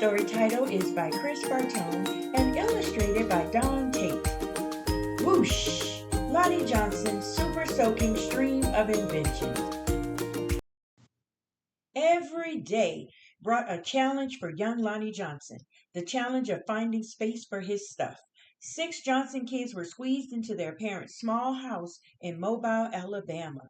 story title is by Chris Bartone and illustrated by Don Tate. Whoosh! Lonnie Johnson's super soaking stream of inventions. Every day brought a challenge for young Lonnie Johnson, the challenge of finding space for his stuff. 6 Johnson kids were squeezed into their parents' small house in Mobile, Alabama.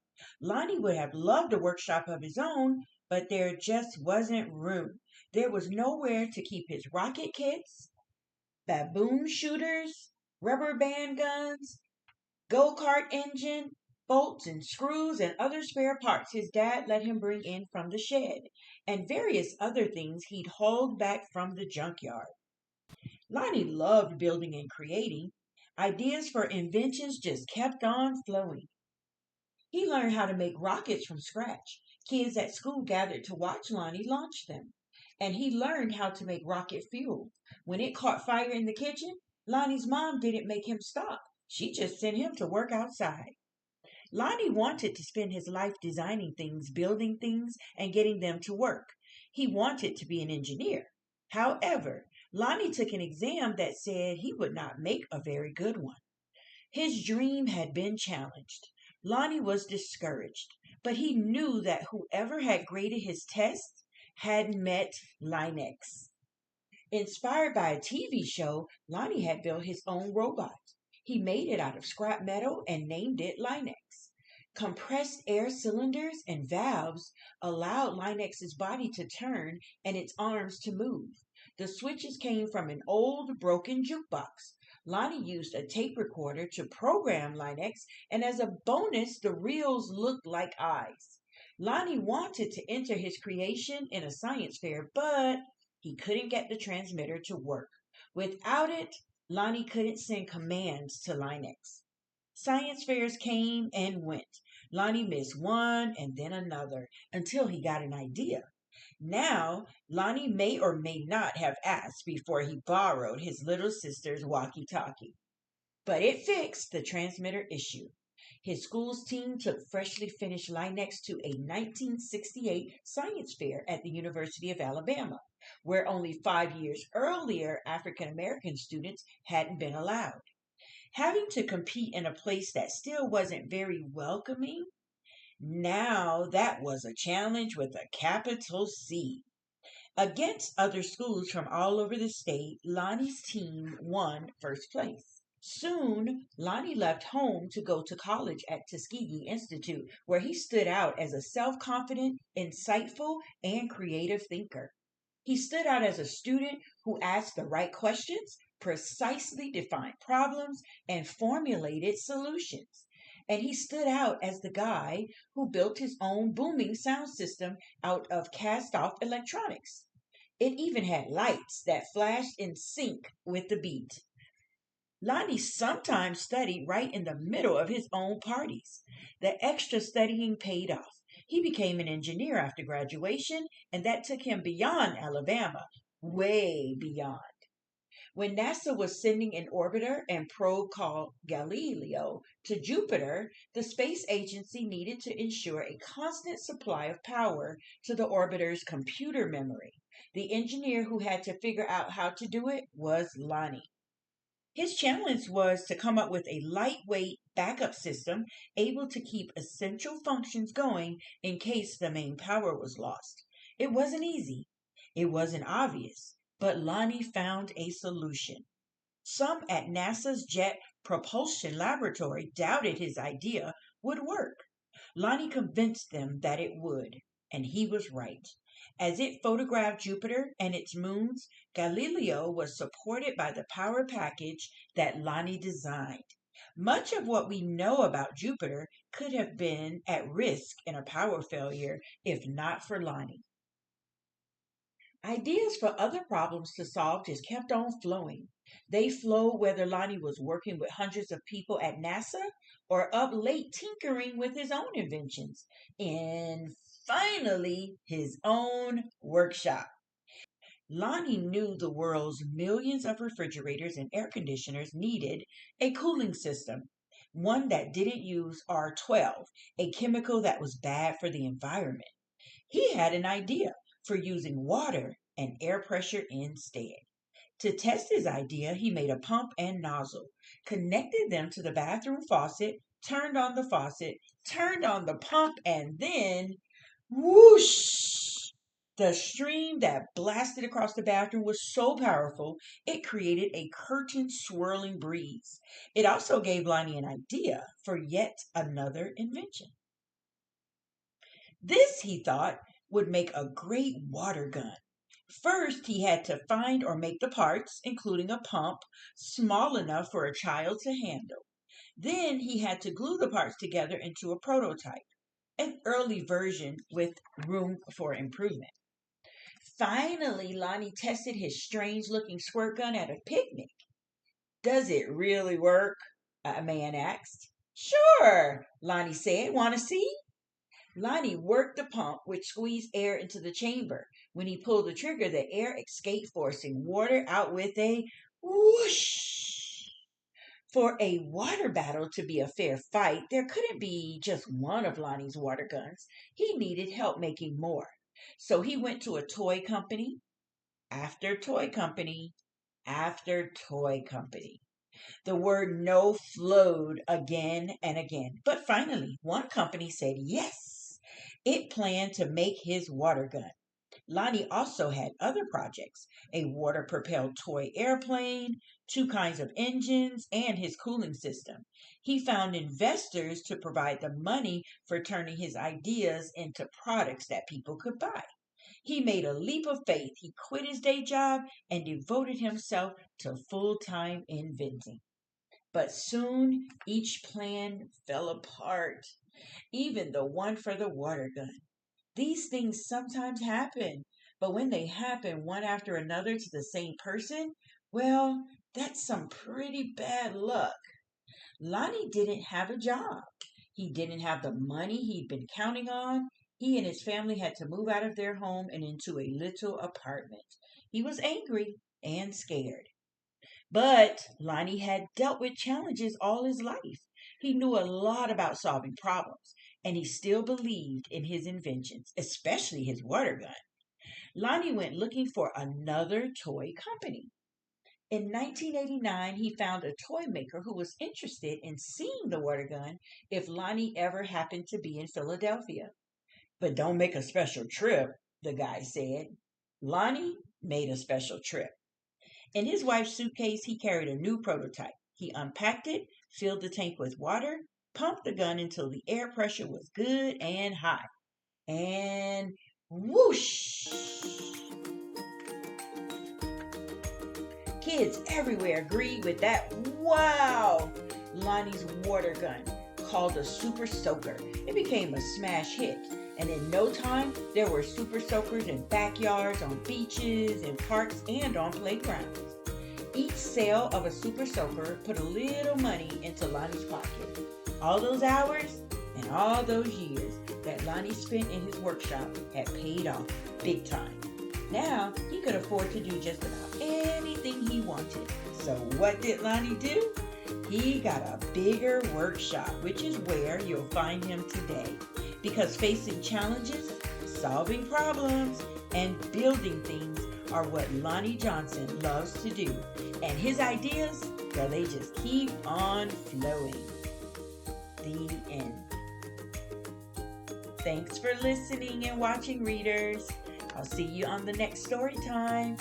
Lonnie would have loved a workshop of his own, but there just wasn't room. There was nowhere to keep his rocket kits, baboon shooters, rubber band guns, go-kart engine, bolts and screws and other spare parts his dad let him bring in from the shed, and various other things he'd hauled back from the junkyard. Lonnie loved building and creating. Ideas for inventions just kept on flowing. He learned how to make rockets from scratch. Kids at school gathered to watch Lonnie launch them. And he learned how to make rocket fuel. When it caught fire in the kitchen, Lonnie's mom didn't make him stop. She just sent him to work outside. Lonnie wanted to spend his life designing things, building things, and getting them to work. He wanted to be an engineer. However, Lonnie took an exam that said he would not make a very good one. His dream had been challenged. Lonnie was discouraged, but he knew that whoever had graded his test had met Linux. Inspired by a TV show, Lonnie had built his own robot. He made it out of scrap metal and named it Linux. Compressed air cylinders and valves allowed Linux's body to turn and its arms to move. The switches came from an old broken jukebox. Lonnie used a tape recorder to program Linux, and as a bonus, the reels looked like eyes. Lonnie wanted to enter his creation in a science fair, but he couldn't get the transmitter to work. Without it, Lonnie couldn't send commands to Linux. Science fairs came and went. Lonnie missed one and then another until he got an idea. Now, Lonnie may or may not have asked before he borrowed his little sister's walkie-talkie. But it fixed the transmitter issue. His school's team took freshly finished Linux to a 1968 science fair at the University of Alabama, where only 5 years earlier African American students hadn't been allowed. Having to compete in a place that still wasn't very welcoming, now that was a challenge with a capital C. Against other schools from all over the state, Lonnie's team won first place. Soon, Lonnie left home to go to college at Tuskegee Institute, where he stood out as a self-confident, insightful, and creative thinker. He stood out as a student who asked the right questions, precisely defined problems, and formulated solutions. And he stood out as the guy who built his own booming sound system out of cast off electronics. It even had lights that flashed in sync with the beat. Lonnie sometimes studied right in the middle of his own parties. The extra studying paid off. He became an engineer after graduation, and that took him beyond Alabama, way beyond. When NASA was sending an orbiter and probe called Galileo to Jupiter, the space agency needed to ensure a constant supply of power to the orbiter's computer memory. The engineer who had to figure out how to do it was Lonnie. His challenge was to come up with a lightweight backup system able to keep essential functions going in case the main power was lost. It wasn't easy. It wasn't obvious, but Lonnie found a solution. Some at NASA's Jet Propulsion Laboratory doubted his idea would work. Lonnie convinced them that it would, and he was right. As it photographed Jupiter and its moons, Galileo was supported by the power package that Lonnie designed. Much of what we know about Jupiter could have been at risk in a power failure if not for Lonnie. Ideas for other problems to solve just kept on flowing. They flowed whether Lonnie was working with hundreds of people at NASA or up late tinkering with his own inventions. And finally, his own workshop. Lonnie knew the world's millions of refrigerators and air conditioners needed a cooling system, one that didn't use R12, a chemical that was bad for the environment. He had an idea for using water and air pressure instead. To test his idea, he made a pump and nozzle, connected them to the bathroom faucet, turned on the faucet, turned on the pump, and then whoosh! The stream that blasted across the bathroom was so powerful it created a curtain swirling breeze. It also gave Lonnie an idea for yet another invention. This, he thought, would make a great water gun. First, he had to find or make the parts, including a pump, small enough for a child to handle. Then he had to glue the parts together into a prototype, an early version with room for improvement. Finally, Lonnie tested his strange looking squirt gun at a picnic. Does it really work? A man asked. Sure, Lonnie said. Want to see? Lonnie worked the pump, which squeezed air into the chamber. When he pulled the trigger, the air escaped, forcing water out with a whoosh. For a water battle to be a fair fight, there couldn't be just one of Lonnie's water guns. He needed help making more. So he went to a toy company, after toy company, after toy company. The word no flowed again and again. But finally, one company said yes. It planned to make his water gun. Lonnie also had other projects: a water propelled toy airplane, two kinds of engines, and his cooling system. He found investors to provide the money for turning his ideas into products that people could buy. He made a leap of faith. He quit his day job and devoted himself to full time inventing. But soon each plan fell apart, even the one for the water gun. These things sometimes happen, but when they happen one after another to the same person, well, that's some pretty bad luck. Lonnie didn't have a job. He didn't have the money he'd been counting on. He and his family had to move out of their home and into a little apartment. He was angry and scared. But Lonnie had dealt with challenges all his life. He knew a lot about solving problems, and he still believed in his inventions, especially his water gun. Lonnie went looking for another toy company. In 1989, he found a toy maker who was interested in seeing the water gun if Lonnie ever happened to be in Philadelphia. But don't make a special trip, the guy said. Lonnie made a special trip. In his wife's suitcase, he carried a new prototype. He unpacked it, filled the tank with water, pumped the gun until the air pressure was good and high. And whoosh! Kids everywhere agreed with that wow! Lonnie's water gun, called a super soaker. It became a smash hit. And in no time, there were super soakers in backyards, on beaches, in parks, and on playgrounds. Each sale of a super soaker put a little money into Lonnie's pocket. All those hours and all those years that Lonnie spent in his workshop had paid off big time. Now he could afford to do just about anything he wanted. So what did Lonnie do? He got a bigger workshop, which is where you'll find him today. Because facing challenges, solving problems, and building things are what Lonnie Johnson loves to do. And his ideas, well, they just keep on flowing. The end. Thanks for listening and watching, readers. I'll see you on the next story time.